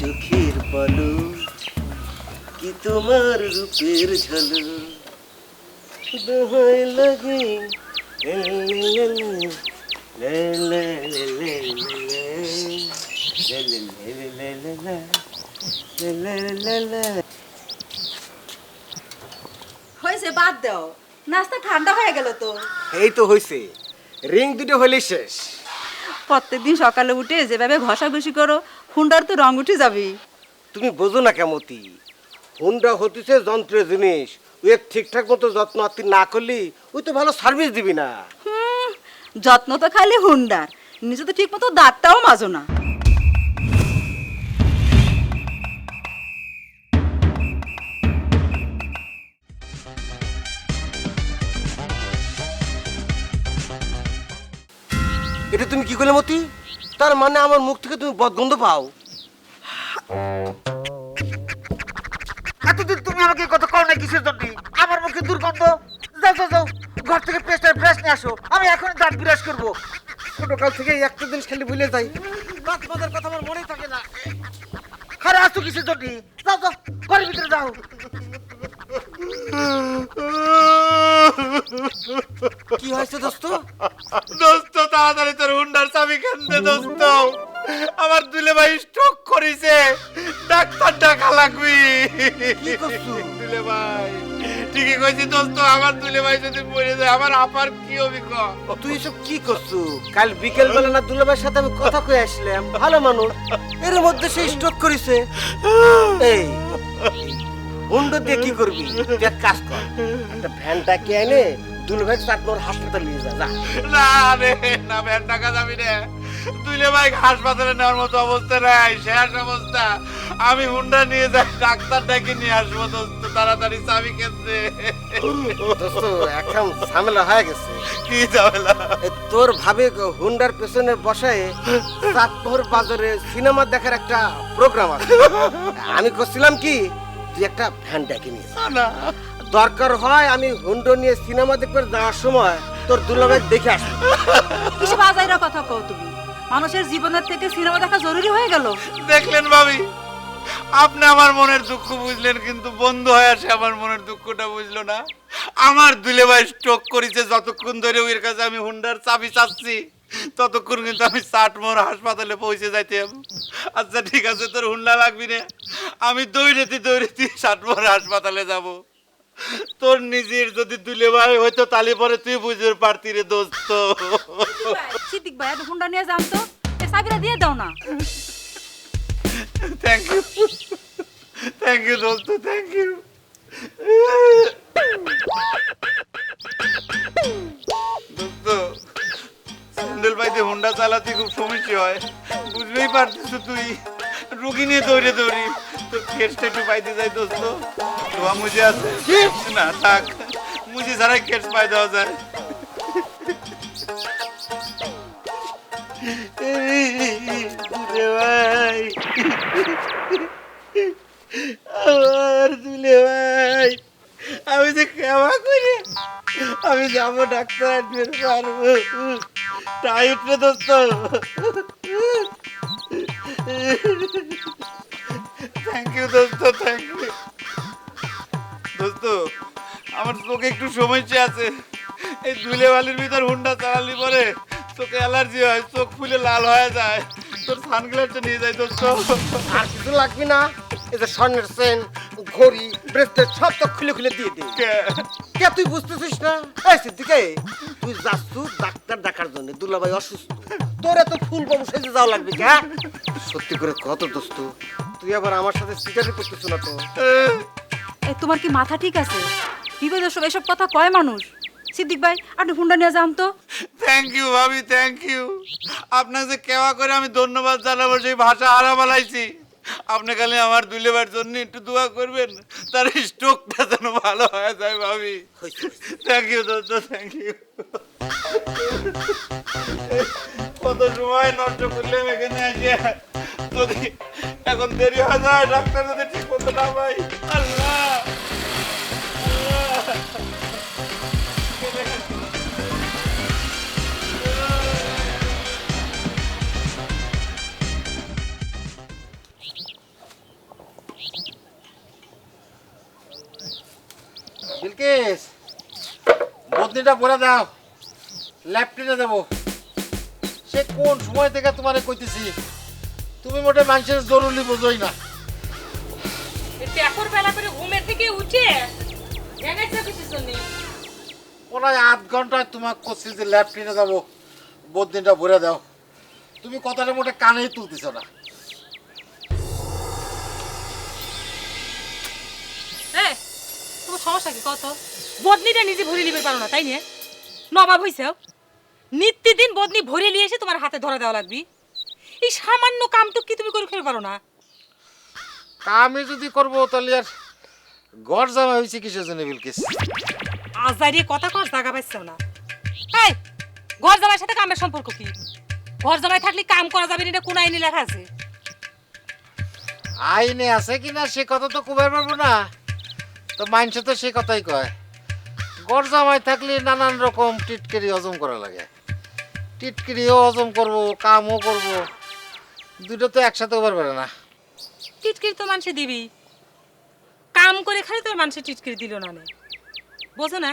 চোখের পলক কি তোমার রূপের ঝলক দোহাই লাগে হয়েছে, বাদ দাও, নাস্তা ঠান্ডা হয়ে গেল তো। এই তো হইছে, রিং দুটো হইলে শেষ। প্রত্যেকদিন সকালে উঠে যেভাবে ঘষাঘষি করো, হুন্ডার তো রং উঠে যাবে। তুমি বোঝো না কেমতি, হুন্ডা হতিছে যন্ত্রের জিনিস, ওই ঠিকঠাক মতো যত্ন আত্তি না করলি ওই তো ভালো সার্ভিস দিবি না। যত্ন তো খালি হুন্ডার, নিজে তো ঠিক মতো দাঁতটাও মাজো না। এটা তুমি কি করলে মতি? তার মানে আমার মুখ থেকে তুমি বদগন্ধ পাও? এতদিন তুমি আমাকে কথা কও না কিসের জন্য? আমার মুখে দুর্গন্ধ। যাও যাও যাও, ঘর থেকে পেস্ট আর ব্রাশ নিয়ে আসো, আমি এখন দাঁত বিরাজ করবো। ছোটকাল থেকে একটা জিনিস খালি ভুলে যাই, দাঁত মাজার কথা আমার মনেই থাকে না। খারাপ আসছো কিসের জন্য? যাও যাও, ঘরের ভিতরে যাও। কি হয়েছে দোস্ত? দোস্ত তাড়াতাড়ি তোর হুন্ডার চাবি কেন দে দোস্ত, আমার দুলে ভাই স্ট্রোক করেছে, ডাক্তার ডাকা লাগবে। কি করছো? দুলে ভাই ঠিকই কইছি দোস্ত, আমার দুলে ভাই যদি মরে যায় আমার আপার কি হবে ক? তুই এসব কি করছো? কাল বিকেল বেলা না দুলাভাইয়ের সাথে আমি কথা কয়ে আসলাম, ভালো মানুষ, এর মধ্যে সে স্ট্রোক করেছে। এই হুন্ডা দিয়ে কি করবি? তুই এক কাজ কর, একটা ভ্যানটা কে এনে দুলাভাই চাটমোর হাসপাতালে নিয়ে যা। না রে না, ভ্যান টাকা যাবি রে, দুলে ভাই হাসপাতালে নেওয়ার মতো অবস্থা নাই, শেষ অবস্থা। আমি হুন্ডা নিয়ে যাই, ডাক্তার ডেকে নিয়ে আসবো দোস্ত, তাড়াতাড়ি চাবি কেন্দ্রে। দোস্ত এখন ঝামেলা হয়ে গেছে। কি ঝামেলা? তোর ভাবে হুন্ডার পেছনে বসায় চাঁদপুর বাজারে সিনেমা দেখার একটা প্রোগ্রাম আছে। আমি করছিলাম কি, তুই একটা ভ্যান ডেকে নিয়ে যা। না দরকার হয় আমি হুন্ডা নিয়ে সিনেমা দেখতে যাওয়ার সময় তোর দুলাভাই দেখে আসবো। কিসে বাজাইরা কথা কও তুমি? মানুষের জীবনের থেকে সিনেমা দেখা জরুরি হয়ে গেল। দেখলেন ভাবি, আপনি আমার মনের দুঃখ বুঝলেন, কিন্তু বন্ধু হয়ে আসে আমার মনের দুঃখটা বুঝলো না। আমার দুলে ভাই স্ট্রোক করেছে, যতক্ষণ ধরে ওর কাছে আমি হুন্ডার চাবি চাচ্ছি ততক্ষণ কিন্তু আমি চাটমোর হাসপাতালে পৌঁছে যাইতাম। আচ্ছা ঠিক আছে, তোর হুন্ডা লাগবি না, আমি দৌড়েতে চাটমোর হাসপাতালে যাব। তোর নিজের যদি দুলে ভাই হয়তো তালি পরে তুই বুঝতে পারতি রে দোস্ত। সিদ্দিক ভাই, একটু হুন্ডা নিয়ে যান তো, এ চাবিটা দিয়ে দাও না। থ্যাংক ইউ দোস্ত, থ্যাংক ইউ। দোস্ত স্যান্ডেল পাইতে হুন্ডা চালাতে খুব সমস্যা হয়, বুঝবেই পারছিস তুই। রুগী নিয়ে দৌড়ে দৌড়ি, তোর কেসটা একটু পাইতে যাই দোস্ত। ধোয়া মুজে আছে না, থাক, মুজে ছাড়াই কেস পাই দেওয়া যায়। দুলে ভাই, আমার দুলে ভাই, আমি যে কেমন করে আমি যাবো ডাক্তার আনতে পারবো? তাই উঠবে দোস্ত। থ্যাংক ইউ দোস্ত, থ্যাংক ইউ দোস্ত। আমার চোখে একটু সমস্যা আছে, এই ধুলে বালির ভিতর হুন্ডা চালালি পরে চোখে অ্যালার্জি হয়, চোখ ফুলে লাল হয়ে যায়। তোর সানগ্লাসটা নিয়ে যাই দোস্ত। আর কিছু লাগবে না, এই যে স্বর্ণের চেন, ঘড়ি, ব্রেসলেট সব তো খুলে খুলে দিয়ে দিই। কে তুই বুঝতেছিস না? এই সিদ্দিকে, তুই যাচ্ছ ডাক্তার দেখার জন্য, দুলাভাই অসুস্থ, তোর এত ফুল বাবু সেজে যাওয়া লাগবে কে? সত্যি করে কত দোস্ত, তুই আবার আমার সাথে সিটারি করতেছ না তো? এই তোমার কি মাথা ঠিক আছে? বিপদের সময় এসব কথা কয় মানুষ? সিদ্দিক ভাই, আপনি হুন্ডা নিয়ে যান তো। থ্যাংক ইউ ভাবি, থ্যাংক ইউ। আপনাকে যে কেওয়া করে আমি ধন্যবাদ জানাবো সেই ভাষা হারা বলাইছি। আপনি খালি আমার দুলেবার জন্য একটু দোয়া করবেন, তার স্ট্রোকটা যেন ভালো হয়ে যায় ভাবি। থ্যাংক ইউ দোস্ত, থ্যাংক ইউ। কত সময় নষ্ট করলাম এখানে এসে, যদি এখন দেরি হয়ে যায়, ডাক্তার যদি ঠিক মতো না পাই, আল্লাহ বদিটা ভরে দাও, ল্যাপটিনে দেবো। সে কোন সময় থেকে তোমারে কইতেছি, তুমি মোটে মানুষের জরুরি বোঝোই না। এখন বেলা করে ঘুমের থেকে উঠে জানাইছো কিসের জন্য? প্রায় 8 ঘন্টায় তোমাকে করছি যে ল্যাপটিনে যাবো, বদিনটা ভরে দাও। তুমি কথাটা মোটে কানেই তুলতেছ না। হ্যাঁ, তোমার সমস্যা কি কত? বদনিটা নিজে ভরে নিবে পারো না, তাই নিয়ে নবাব হইছেও। নিত্যদিন বদনি ভরে নিয়ে এসে তোমার হাতে ধরে দেওয়া লাগবে। এই সামান্য কামটুক কি তুমি করে খেতে পারো না? আমি যদি করবো তাহলে আর ঘর জামা হয়েছে কিসের জন্য বিলকিস? আজাইরে কথা কর, জায়গা পাইছেও না। এই ঘর জামাইয়ের সাথে কামের সম্পর্ক কি? ঘর জামাই থাকলে কাম করা যাবে না, এটা কোন আইনে লেখা আছে? আইনে আছে কিনা সে কথা তো কবার পারবো না, তো মানুষে তো সে কথাই কয়। ঘর জামাই থাকলে নানান রকম টিটকিরি হজম করা লাগে। টিটকিরিও হজম করবো, কামও করবো, দুটো তো একসাথে ওভার পারে না। টিটকিরি তো মানুষে দিবি, কাম করে খালি তোর মানুষে টিটকিরি দিল না নে। বোঝো না,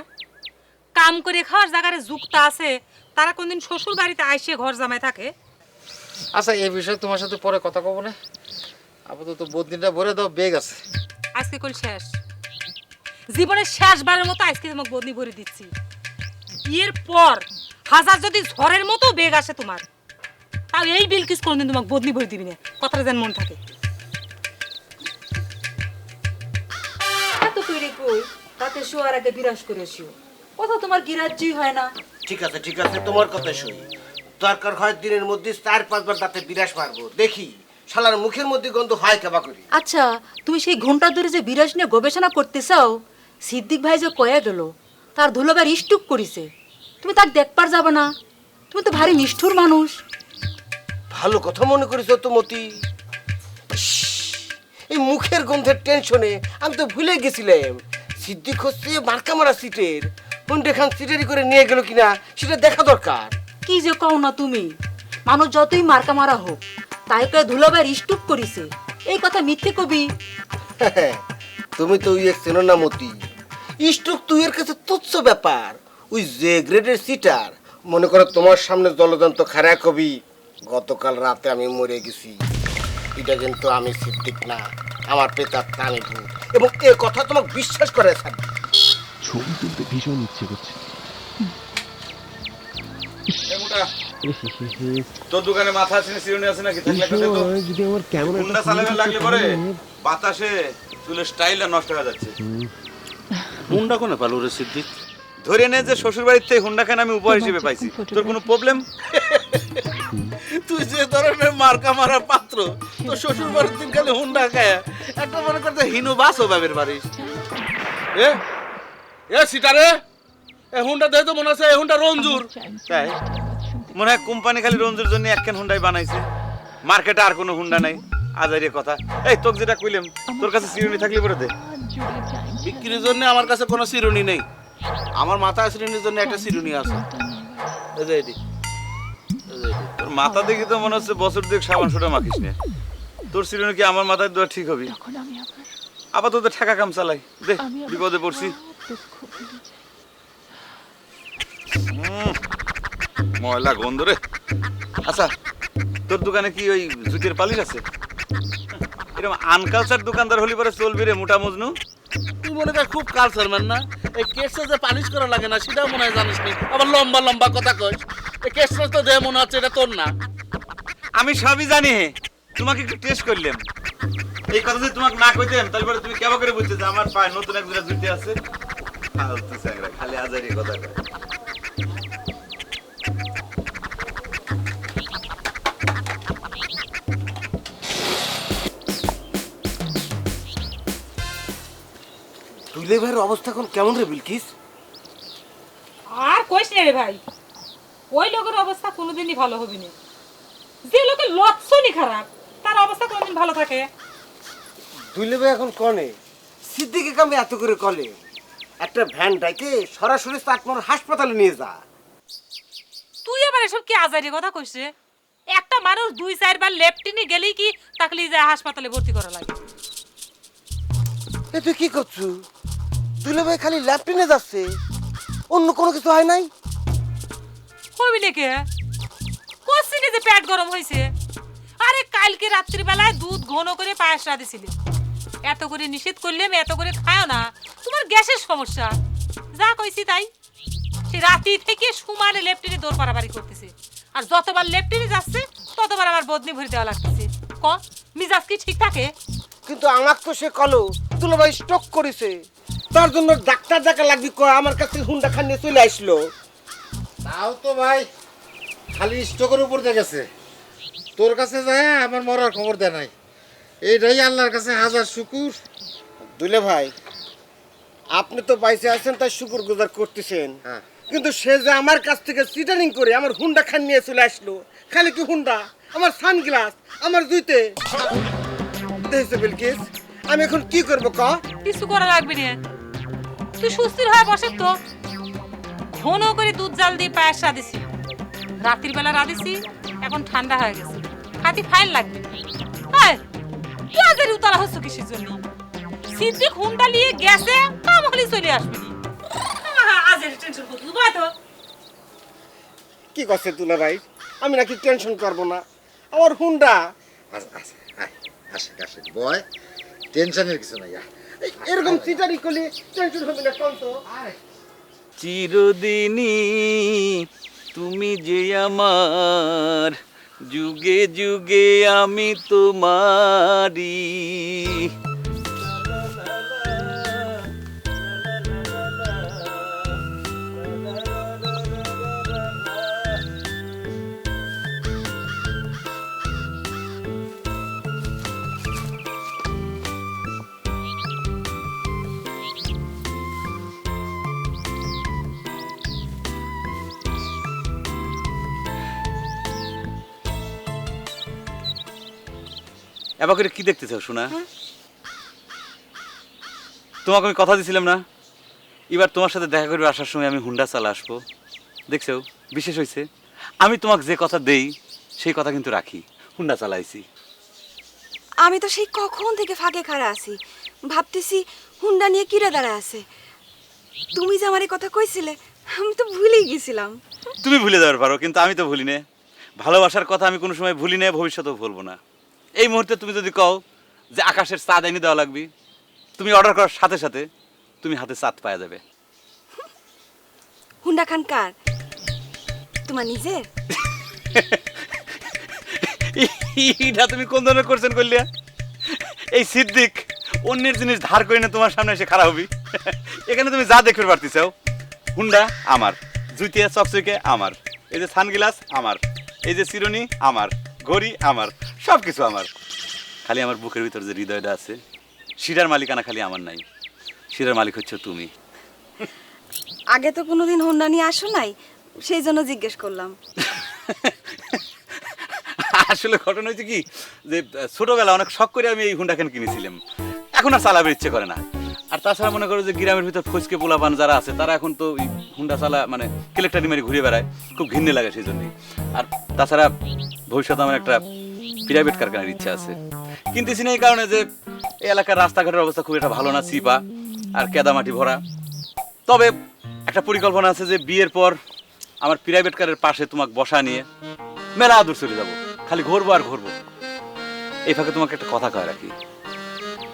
কাম করে খাওয়ার জায়গায় যুক্ত আছে, তারা কোনদিন শ্বশুর বাড়িতে আইসে ঘর জামাই থাকে? আচ্ছা, এই বিষয়ে তোমার সাথে পরে কথা কব না, আপাতত বদিনটা ভরে দাও, বেগ আছে। আজকে কল শেষ, জীবনের শেষবারের মতো আজকে তোমাকে বদনি ভরে দিচ্ছি। এর পর হাজার যদি ঝড়ের মতো বেগ আসে তোমার, তাও এই বিলকিস কোনদিন তোমাকে বদনি ভরে দিবি না, কথাটা যেন মন থাকে। এত কইরে কই তাতে শোয়ার আগে বিরাজ করে শিও, কথা তোমার গিরাজ্যই হয় না। ঠিক আছে ঠিক আছে, তোমার কথা শুনি। দরকার হয় দিনের মধ্যে 4-5 বার দাঁতে বিরাস মারবো, দেখি শালার মুখের মধ্যে গন্ধ হয় কেবা করি। আচ্ছা, তুমি সেই ঘন্টা ধরে যে বিরাজ নিয়ে গবেষণা করতে চাও, সিদ্দিক ভাই যে কয়ে গেল তার ধুলোবার স্টুক করিছে, তুমি তাকে দেখবার যাবে না? তুমি তো ভারী নিষ্ঠুর মানুষ। ভালো কথা মনে করেছ তো মতি। ইস, এই মুখের গন্ধের টেনশনে আমি তো ভুলে গেছিলাম সিদ্দিক হচ্ছে মার্কা মারা সিটের। হুন্ডে খান সিটারি করে নিয়ে গেল কিনা সেটা দেখা দরকার। কি যে কও না তুমি, মানুষ যতই মার্কা মারা হোক তাই করে ধুলোবার স্টুক করিছে, এই কথা মিথ্যে কবি? তুমি তো ওই চেনো না মতি, স্টুক তুই এর কাছে তুচ্ছ ব্যাপার। ওই যে গ্রেডের সিটার, মনে করো তোমার সামনে জলযন্ত্র খারা কবি গতকাল রাতে আমি মরে গেছি, এটা কিন্তু আমি সিদ্দিক না, আমার পেতার টানে ভূত, এবং এ কথা তোমাকে বিশ্বাস করে থাকবে। ছবি তুলতে ভীষণ ইচ্ছে করছে। তোর দোকানে মাথা আছে না চিরুনি আছে নাকি? থাকলে একটা দে তো। যদি আমার ক্যামেরা হুন্ডা চালানো লাগলে পরে বাতাসে চুলের স্টাইলটা নষ্ট হয়ে যাচ্ছে। হুন্ডা কোনে পালো রে সিদ্দিক? ধরে নে যে শ্বশুর বাড়ির থেকে হুন্ডা খান আমি উপহার হিসেবে পাইছি, তোর কোনো প্রবলেম? তুই যে ধরনের মার্কা মারার পাত্র, তো শ্বশুর বাড়ির দিন খালি হুন্ডা খায়, একটা মনে করতে হিনু বাসও বাবের বাড়ির। এ এ সিটারে, এ হুন্ডা দেয় তো মনে আছে এ হুন্ডা রঞ্জুর। তাই মনে হয় কোম্পানি খালি রঞ্জুর জন্য একখান হুন্ডাই বানাইছে, মার্কেটে আর কোনো হুন্ডা নাই। আজাইরে কথা। এই তোকে যেটা কইলাম, তোর কাছে চিরুনি থাকলে পরে দে। বিক্রির জন্য আমার কাছে কোনো চিরুনি নেই, আমার মাথা চিরুনির জন্য একটা চিরুনি আছে। এই যে এটি, এই যে এটি। তোর মাথা দেখি তো মনে হচ্ছে বছর দুয়েক সাবান সুটা মাখিস নে। তোর চিরুনি কি আমার মাথায় দেওয়া ঠিক হবে? আপাতত ঠেকা কাম চালাই দে, বিপদে পড়ছি। ময়লা গন্ধ রে। আচ্ছা, তোর দোকানে কি ওই জুতের পালিশ আছে? এরকম আনকালচার দোকানদার হলি পরে চলবি রে মোটা মজনু। তুই মনে কর খুব কালচার ম্যান না, এই কেসটা যে পালিশ করা লাগে না সেটাও মনে হয় জানিস নি, আবার লম্বা লম্বা কথা কইস। এই কেসটা তো দেহ মনে হচ্ছে এটা তোর না। আমি সবই জানি, হে তোমাকে একটু টেস্ট করলাম। এই কথা যদি তোমাকে না কইতাম তাহলে পরে তুমি কেমন করে বুঝতে যে আমার পায়ে নতুন এক জোড়া জুতি আছে? ফালতু চ্যাংড়া, খালি আজারি কথা কয়। দুলে ভাইয়ের অবস্থা এখন কেমন রে বিলকিস? আর কইস না রে ভাই, ওই লোকের অবস্থা কোনোদিনই ভালো হবে না। যে লোকের লক্ষণই খারাপ, তার অবস্থা কোনোদিন ভালো থাকে? দুলে ভাই এখন কনে সিদ্দিকে কামে এত করে কলে, একটা ভ্যান ডাইকে সরাসরি চাটমোহর হাসপাতালে নিয়ে যা। তুই আবার এসব কি আজারি কথা কইস রে? একটা মানুষ 2-4 বার লেফটিনে গেলেই কি তাকলি যায় হাসপাতালে ভর্তি করা লাগে? এ তুই কি করছু? দুলে ভাই খালি ল্যাপটিনে যাচ্ছে, অন্য কোনো কিছু হয় নাই? হবি নাকি কোসিনে যে পেট গরম হয়েছে? আরে কালকে রাত্রিবেলায় দুধ ঘন করে পায়েস রাঁধেছিলে, এত করে নিষেধ করলাম এত করে খাও না, তোমার গ্যাসের সমস্যা। যা কইছি তাই, সে রাতি থেকে সুমানে লেফটিনে দৌড় পারাবারি করতেছে, আর যতবার লেফটিনে যাচ্ছে ততবার আমার বদনি ভরে দেওয়া লাগতেছে। ক মিজাজ কি ঠিক থাকে? কিন্তু আমার তো সে কলো দুলাভাই স্ট্রোক করেছে, তার জন্য ডাক্তার দেখা লাগবে কয় আমার কাছে হুন্ডা খান নিয়ে চলে আসলো। তাও তো ভাই খালি স্টকের উপর দিয়ে গেছে, তোর কাছে যায় আমার মরার খবর দেয় নাই। এইটাই আল্লাহর কাছে হাজার শুকুর। দুলে ভাই, আপনি তো বাইসে আছেন তাই শুকুর গুজার করতেছেন, হ্যাঁ। কিন্তু সে যে আমার কাছ থেকে সিটারিং করে আমার হুন্ডা খান নিয়ে চলে আসলো, খালি কি হুন্ডা, আমার সানগ্লাস, আমার জুইতে দেখছে বিলকিস, আমি এখন কি করবো ক? কিছু করা লাগবে না, তুই সুস্থির হয়ে বসে তো। ঘন করে দুধ জাল দিয়ে পায়েস রাঁধেছি, রাত্রির বেলা রাঁধেছি, এখন ঠান্ডা হয়ে গেছে, খাতি ফাইন লাগবে না। হ্যাঁ, পেঁয়াজের উতলা হচ্ছে কিসের জন্য? সিদ্দিক হুন্ডা নিয়ে গেছে, কাম হলে চলে আসবে নি। আজের টেনশন করতে বুঝবা তো। কি করছে দুলা ভাই, আমি নাকি টেনশন করবো না? আমার হুন্ডা আসে বয়, টেনশনের কিছু নাই। এরকম সিটারিং করলে টেনশন হবে না কোন তো? চিরদিনই তুমি যে আমার, যুগে যুগে আমি তোমারি। এবার করে কি দেখতে চাও শোনা? তোমাকে আমি কথা দিছিলাম না, এবার তোমার সাথে দেখা করবে আসার সময় আমি হুন্ডা চালা আসবো। দেখছো বিশেষ হয়েছে, আমি তোমাকে যে কথা দেই সেই কথা কিন্তু রাখি। হুন্ডা চালাইছি। আমি তো সেই কখন থেকে ফাঁকে খাড়া আছি, ভাবতেছি হুন্ডা নিয়ে কিরে দাঁড়া আছে। তুমি যে আমার এই কথা কইছিলে আমি তো ভুলেই গেছিলাম। তুমি ভুলে যাবার পারো, কিন্তু আমি তো ভুলি না। ভালোবাসার কথা আমি কোনো সময় ভুলি না, ভবিষ্যতেও ভুলবো না। এই মুহূর্তে তুমি যদি কও যে আকাশের চাঁদ এনে দেওয়া লাগবে, তুমি অর্ডার করার সাথে সাথে তুমি হাতে চাঁদ পাওয়া যাবে। হুন্ডা খান কার? তোমার নিজের? এটা তুমি কোন ধরনের কোশ্চেন করলে? এই সিদ্দিক অন্যের জিনিস ধার করে না তোমার সামনে এসে খারাপ হবি? এখানে তুমি যা দেখতে পারতেছ, হুন্ডা আমার, জুতিয়া চকচকে আমার, এই যে সানগ্লাস আমার, এই যে চিরুনি আমার, ঘড়ি আমার, সব কিছু আমার। খালি আমার বুকের ভিতর যে হৃদয়টা আছে, শিরার মালিকানা খালি আমার নাই, শিরার মালিক হচ্ছে তুমি। আগে তো কোনোদিন হুন্ডা নিয়ে আসো নাই, সেই জন্য জিজ্ঞেস করলাম। আসলে ঘটনা হয়েছে কি, যে ছোটবেলা অনেক শখ করে আমি এই হুন্ডাখান কিনেছিলাম, এখন আর চালাবার ইচ্ছে করে না। আর তাছাড়া মনে করো যে গ্রামের ভিতর ফসকে পোলাপান যারা আছে তারা এখন তো এই হুন্ডা চালা মানে কেলেকটারি মারি ঘুরে বেড়ায়, খুব ঘৃণে লাগে সেই জন্যই। আর তাছাড়া ভবিষ্যতে আমার একটা প্রাইভেট কার কেনার ইচ্ছা আছে, কিনতেছি না এই কারণে যে এই এলাকার রাস্তাঘাটের অবস্থা খুব একটা ভালো না, চিপা আর কেদামাটি ভরা। তবে একটা পরিকল্পনা আছে যে বিয়ের পর আমার প্রাইভেট কারের পাশে তোমাকে বসা নিয়ে মেলা দূর চলে যাবো, খালি ঘুরবো আর ঘুরবো। এই ফাঁকে তোমাকে একটা কথা কয়ে রাখি,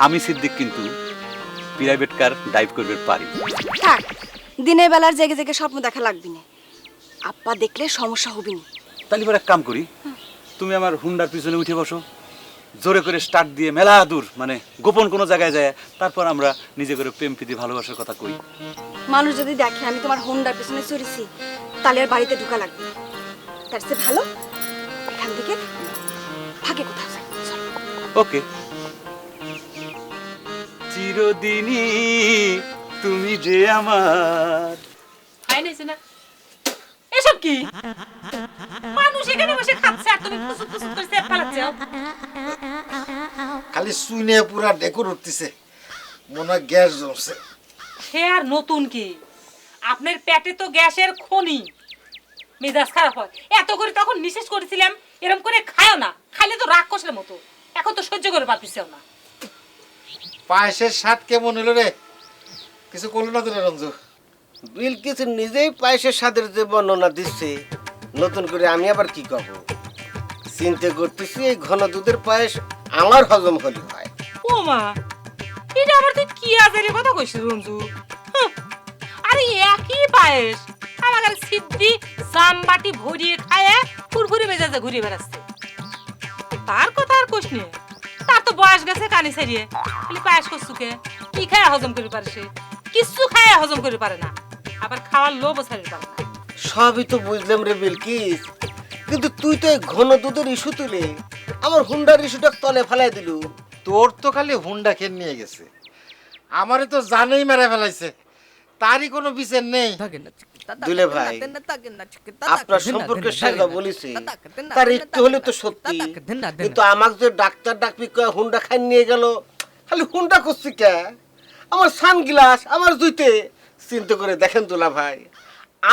আমি সিদ্দিক কিন্তু প্রাইভেট কার ড্রাইভ করবে পারি। থাক, দিনের বেলার জেগে জেগে স্বপ্ন দেখা লাগবি না, আপ্পা দেখলে সমস্যা হবি না। তাহলে এবার এক কাম করি, তুমি আমার হুন্ডার পিছনে উঠে বসো, জোরে করে স্টার্ট দিয়ে মেলা দূর মানে গোপন কোনো জায়গায় যায়, তারপর আমরা নিজে করে প্রেম প্রীতি ভালোবাসার কথা কই। মানুষ যদি দেখে আমি তোমার হুন্ডার পিছনে চড়েছি, তাহলে আর বাড়িতে ঢোকা লাগবে না। তার চেয়ে ভালো এখান থেকে ফাঁকে কোথাও যাই। চল। ওকে। চিরদিনই তুমি যে আমার। ফাইন হয়েছে না? এসব কি? মানুষ এখানে বসে খাচ্ছে আর তুমি ফুসুক ফুসুক করে চেপ পালাচ্ছ। খালি শুনে পুরা ডেকোর উঠতেছে, মনে হয় গ্যাস জমছে। সে আর নতুন কি, আপনার পেটে তো গ্যাসের খনি, মেজাজ খারাপ হয়। এত করে তখন নিষেধ করেছিলাম এরকম করে খায়ও না, খাইলে তো রাক্ষসের মতো, এখন তো সহ্য করে পারতেছেও না। পায়েসের স্বাদ কেমন হলো রে? কিছু করলো না তো রে রঞ্জু? বিলকিস নিজেই পায়েসের স্বাদের যে বর্ণনা দিচ্ছে, নতুন করে আমি আবার কি কব? চিন্তা করতেছি এই ঘন দুধের পায়েস আমার হজম হলে হয়। ও মা, এটা আবার তুই কি আজের কথা কইছিস রঞ্জু? হুঁ, আরে একই পায়েস আমার আর সিদ্ধি জামবাটি ভরিয়ে খায় ফুরফুরি মেজাজে ঘুরে বেড়াচ্ছে। তার কথা আর কোশ নে, তার তো বয়স গেছে কানে ছাড়িয়ে, খালি পায়েস করছুকে কি খায় হজম করে পারে? সে কিচ্ছু খায় হজম করে পারে না, আবার খাওয়ার লোভও ছাড়িয়ে পারে না। সবই তো বুঝলাম রে বিলকিস, কিন্তু তুই তো এই ঘন দুধের ইস্যু তুলে আমার হুন্ডার ইস্যুটা তলে ফেলাই দিলু। তোর তো খালি হুন্ডা খেয়ে নিয়ে গেছে, আমারে তো জানেই মেরে ফেলাইছে, তারই কোনো বিচার নেই। দুলে ভাই, আপনার সম্পর্কে সে যা বলেছে তার একটু হলে তো সত্যি, কিন্তু আমাকে যে ডাক্তার ডাকবি কয়ে হুন্ডা খাই নিয়ে গেল, খালি হুন্ডা করছি কে? আমার সানগ্লাস, আমার জুতে, চিন্তা করে দেখেন দুলা ভাই,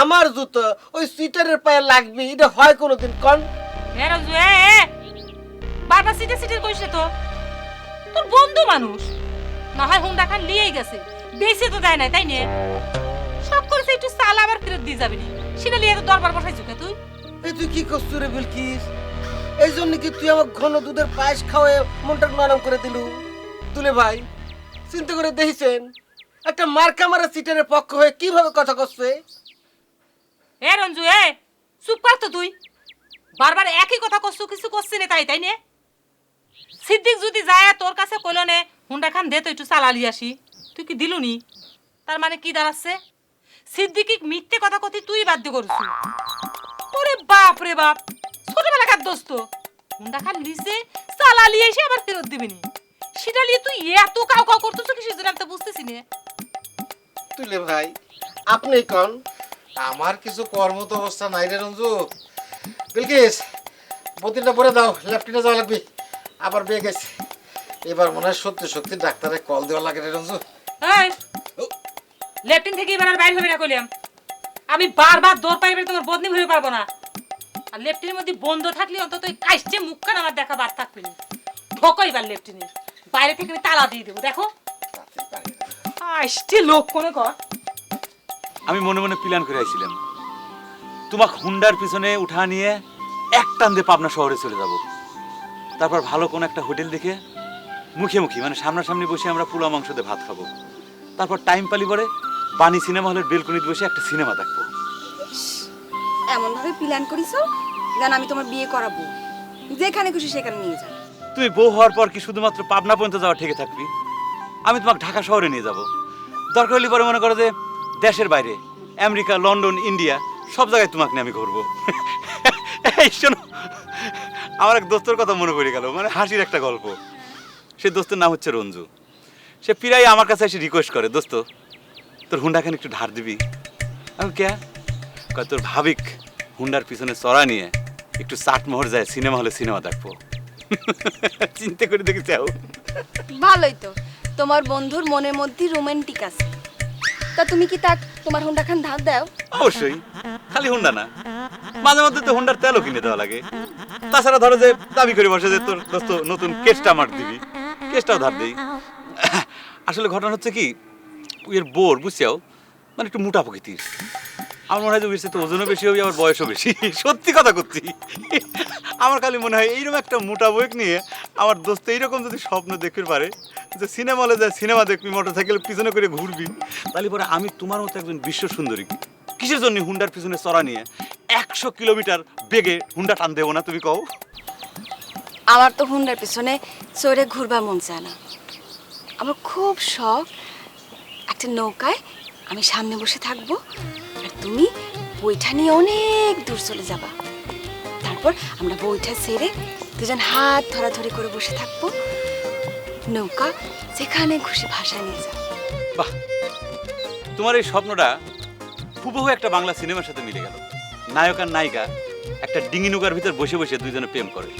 আমার জুতো ওই সিটারের পায়ে লাগবে, এটা হয় কোনোদিন? কন হ্যাঁ রঞ্জু, বারবার সিটে সিটে কইছে তো, তোর বন্ধু মানুষ না হয় হুন্ডা খান লিয়েই গেছে, বেশি তো দেয় না, তাই নিয়ে সব করেছে একটু চাল আবার ফেরত দিয়ে যাবি, সেটা লিয়ে তো দরবার বসাইছো কে তুই? এই তুই কি করছিস রে বিলকিস? এই জন্য কি তুই আমার ঘন দুধের পায়েস খাওয়ায় মনটা নরম করে দিলু? দুলে ভাই, চিন্তা করে দেখেছেন একটা মার্কা মারা সিটারের পক্ষ হয়ে কিভাবে কথা করছে? রঞ্জু, চুপ কর তো তুই, বারবার একই কথা করছো, কিছু করছিস না তাই, তাই নে? সিদ্দিক যদি যায় তোর কাছে কইলো নে হুন্ডা খান দে তো একটু চালালি আসি, তুই কি দিলুনি? তার মানে কি দাঁড়াচ্ছে? সিদ্দিক মিথ্যে কথা কথি তুই বাধ্য করছিস। ওরে বাপ রে বাপ, ছোটবেলাকার দোস্ত, হুন্ডা খান লিছে চালালি এসে আবার ফেরত দিবিনি, সেটা নিয়ে তুই এত কাউ কাউ করতেছ কি সেজন্য আমি তো বুঝতেছি না। তুলে ভাই, আপনি কোন? আমার কিছু কর্মত অবস্থা নাই রে রঞ্জু। বিলকিস, বোতলটা ভরে দাও, লেফটিনে যাওয়া লাগবে, আবার বেয়ে গেছে। এবার মনে হয় সত্যি সত্যি ডাক্তারে কল দেওয়া লাগে রে রঞ্জু। লেফটিন থেকে এবার আর বাইরে হবে না কইলাম, আমি বারবার দৌড় পাইবে তোমার বদনি হয়ে পারবো না। আর লেফটিনের মধ্যে বন্ধ থাকলে অন্তত ওই কাইছে মুখখান আমার দেখা বাদ থাকবে না। ঢোকই বার লেফটিনে, বাইরে থেকে আমি তালা দিয়ে দেবো, দেখো আসছে লোক কোনে কর। আমি মনে মনে প্ল্যান করে আইছিলাম তোমাক হুন্ডার পিছনে উঠা নিয়ে এক টান দিয়ে পাবনা শহরে চলে যাব, তারপর ভালো কোন একটা হোটেল দেখে মুখোমুখি মানে সামনাসামনি বসে আমরা পোলা মাংস দিয়ে ভাত খাবো, তারপর টাইম পালি পরে বাণী সিনেমা হলের বেলকনিতে বসে একটা সিনেমা দেখবো। এমন ভাবে প্ল্যান করিছো যেন আমি তোমার বিয়ে করাবো, যেখানে খুশি সেখানে নিয়ে যাও। তুমি বউ হওয়ার পর কি শুধুমাত্র পাবনা পর্যন্ত যাওয়া ঠিক থাকবি? আমি তোমাকে ঢাকা শহরে নিয়ে যাব, দরকার হলে পরে মনে করো যে দেশের বাইরে আমেরিকা, লন্ডন, ইন্ডিয়া সব জায়গায় তোমাকে নিয়ে আমি ঘুরবো। এই শোনো, আমার এক দোস্তের কথা মনে পড়ে গেল, মানে হাসির একটা গল্প। সে দোস্তের নাম হচ্ছে রঞ্জু। সে প্রায় আমার কাছে এসে রিকোয়েস্ট করে, দোস্ত তোর হুন্ডাখান একটু ধার দিবি। আমি কে কয়, তোর ভাবিক হুন্ডার পিছনে চড়া নিয়ে একটু চাটমোহর যায় সিনেমা হলে সিনেমা দেখবো। চিন্তা করে দেখি চাও। ভালোই তো, তোমার বন্ধুর মনের মধ্যে রোমান্টিক আছে। তা তুমি কি তাক তোমার হুন্ডা খান ধার দাও? অবশ্যই, খালি হুন্ডা না, মাঝে মধ্যে তো হুন্ডার তেলও কিনে দেওয়া লাগে। তাছাড়া ধরো যে দাবি করে বসে যে তোর দোস্ত নতুন কেসটা আমার দিবি, কেসটাও ধার দিই। আসলে ঘটনা হচ্ছে কি, এর বোর বুঝছাও মানে একটু মোটা প্রকৃতির। আমার মনে হয় যে বুঝছে তো ওজনও বেশি হবে, আবার বয়সও বেশি। সত্যি কথা করছি, আমার খালি মনে হয় এইরকম একটা মোটা বইক নিয়ে আমার দোস্ত এইরকম যদি স্বপ্ন দেখতে পারে যে সিনেমা হলে যায় সিনেমা দেখবি, মোটর সাইকেল পিছনে করে ঘুরবি, তাহলে পরে আমি তোমার মতো একজন বিশ্ব সুন্দরী কিসের জন্য হুন্ডার পিছনে চড়া নিয়ে 100 কিলোমিটার বেগে হুন্ডা টান দেবো না? তুমি কও। আমার তো হুন্ডার পিছনে চড়ে ঘুরবা মন চায় না। আমার খুব শখ একটা নৌকায় আমি সামনে বসে থাকবো, আর তুমি বইটা নিয়ে অনেক দূর চলে যাবা। তারপর আমরা বইটা ছেড়ে দুজন হাত ধরাধরি করে বসে থাকবো, নৌকা যেখানে খুশি ভাষা নিয়ে যাও। বাহ, তোমার এই স্বপ্নটা হুবহু একটা বাংলা সিনেমার সাথে মিলে গেল। নায়ক আর নায়িকা একটা ডিঙি নৌকার ভিতর বসে বসে দুইজনে প্রেম করে।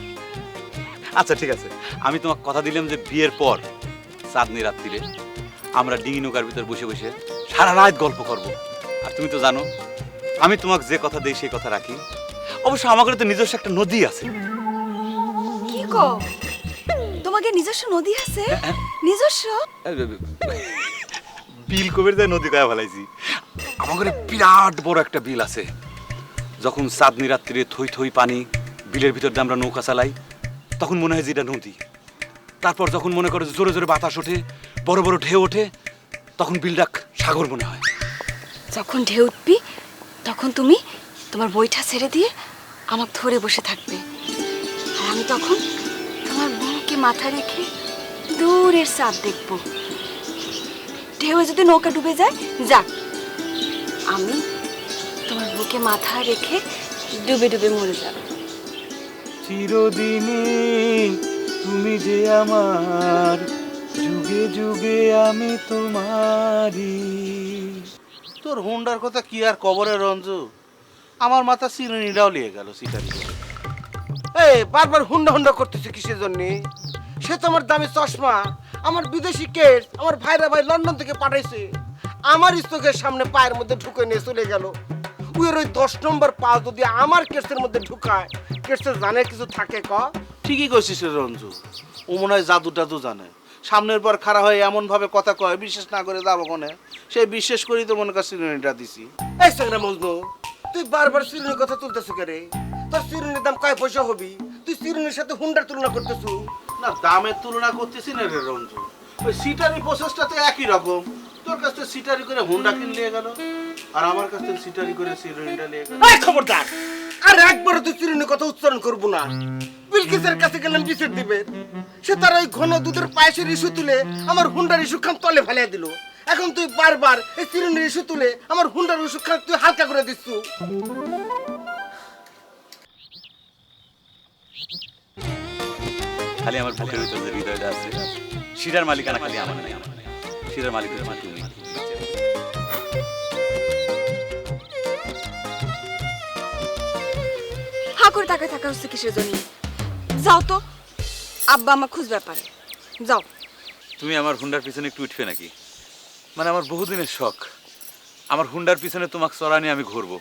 আচ্ছা ঠিক আছে, আমি তোমাকে কথা দিলাম যে বিয়ের পর চাঁদনি রাত্রিরে আমরা ডিঙি নৌকার ভিতর বসে বসে সারা রাত গল্প করব। আর তুমি তো জানো আমি তোমাকে যে কথা দেই সেই কথা রাখি। অবশ্য আমাদের তো নিজস্ব একটা নদী আছে। কি কো, তোমাকে নিজস্ব নদী আছে? নিজস্ব? বিল কবির নদী কয়া ফেলাইছি। আমার বিরাট বড় একটা বিল আছে। যখন চাঁদনি রাত্রিরে থই থই পানি, বিলের ভিতর দিয়ে আমরা নৌকা চালাই, তখন মনে হয় যে এটা নদী। তারপর যখন মনে করে জোরে জোরে বাতাস ওঠে, বড় বড় ঢেউ ওঠে, তখন বিলটা সাগর মনে হয়। যখন ঢেউ উঠবি তখন তুমি তোমার বইটা ছেড়ে দিয়ে আমাকে ধরে বসে থাকবে, আর আমি তখন তোমার বুকে মাথা রেখে দূরের চাঁদ দেখব। ঢেউয়ে যদি নৌকা ডুবে যায়, যাক, আমি তোমার বুকে মাথা রেখে ডুবে ডুবে মরে যাব। চিরদিনই তুমি যে আমার, যুগে যুগে আমি তোমারই। তোর হুন্ডার কথা কি আর কবরে রঞ্জু, আমার মাথা চিরুনিটাও লিয়ে গেল সিটারি করে। এই বারবার হুন্ডা হুন্ডা করতেছে কিসের জন্য? সে তো আমার দামি চশমা, আমার বিদেশি কেস আমার ভাইরা ভাই লন্ডন থেকে পাঠাইছে, আমার চোখের সামনে পায়ের মধ্যে ঢুকে নিয়ে চলে গেল। ওই 10 নম্বর পা যদি আমার কেসের মধ্যে ঢুকায়, কেসের জানে কিছু থাকে ক? ঠিকই কইছিস রে রঞ্জু, ও মনে হয় জাদু টাদু জানে। সামনের পর খাড়া হয়ে এমন ভাবে কথা কয়, বিশ্বাস না করে যাবো কোনে, সেই বিশ্বাস করেই তো মনে কর চিরুনিটা দিছি। এই সাংরা মজনু, তুই বারবার চিরুনির কথা তুলতেছ কে রে? তোর চিরুনির দাম কয় পয়সা হবি? তুই চিরুনির সাথে হুন্ডার তুলনা করতেছু। না, দামের তুলনা করতেছি না রে রঞ্জু, ওই সিটারি প্রসেসটা তো একই রকম। তোর কাছ থেকে সিটারি করে হুন্ডা কিনে নিয়ে গেল, আর আমার কাছ থেকে সিটারি করে চিরুনিটা নিয়ে গেল। এই খবরদার, আর একবারও তুই চিরুনির কথা উচ্চারণ করবো না। বিলকিসের কাছে গেলাম বিচার দিবে, সে তার ওই ঘন দুধের পায়েসের ইস্যু তুলে আমার হুন্ডার ইস্যু খান তলে ফেলে দিল। এখন তুই বারবার এই চিরুনির ইস্যু তুলে আমার হুন্ডার ইস্যু খান তুই হালকা করে দিচ্ছু। খালি আমার বুকের ভিতর যে হৃদয়টা আছে, শিরার মালিকানা খালি আমার নাই, শিরার মালিক হচ্ছে তুমি। হা করে তাকায় থাকা হচ্ছে কিসের জন্য? যাও তো, আব্বা আমার খুঁজ ব্যাপারে যাও। তুমি আমার হুন্ডার পিছনে একটু উঠবে নাকি? মানে আমার বহুদিনের শখ, আমার হুন্ডার পিছনে তোমাকে চড়া নিয়ে আমি ঘুরবো।